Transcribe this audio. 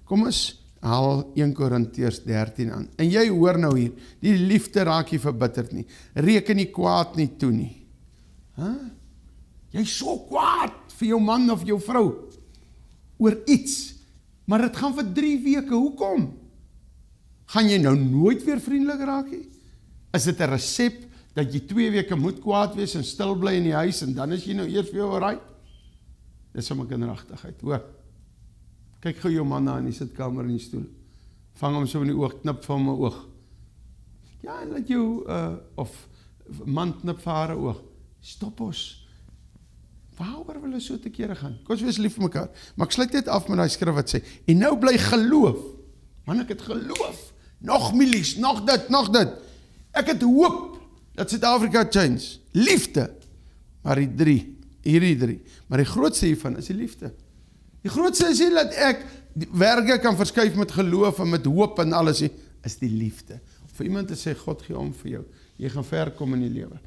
Kom ons haal 1 Korintiërs 13 aan. En jy hoor nou hier, die liefde raak nie verbitterd nie. Reken nie kwaad nie toe nie. Jy is so kwaad vir jou man of jou vrou oor iets, maar dit gaan vir 3 weke. Hoekom? Gaan jy nou nooit weer vriendelik raak nie? Is dit 'n resep dat jy 2 weke moet kwaad wees en stil bly in die huis en dan is jy nou eers vir jou alright? Dis sommer kinderagtigheid, hoor. Kyk gou jou man na in die sitkamer in die stoel. Vang hom so in die oog, knip vir hom 'n oog. Ja, en laat jou, of man knip vir haar 'n oog. Stop ons. Waaroor wil ons so te kere gaan? Kom ons wees lief vir mekaar. Maar ek sluit net af met daai skrif wat sê, en nou bly geloof. Man, ek het geloof. Nog milies, nog dit. Ek het hoop dat Suid-Afrika change. Liefde. Maar hierdie drie. Maar die grootste hiervan is die liefde. Die grootste is nie dat ek werke kan verskuif met geloof en met hoop en alles nie, is die liefde. Vir iemand te sê, God gee om vir jou. Jy gaan ver kom in die lewe.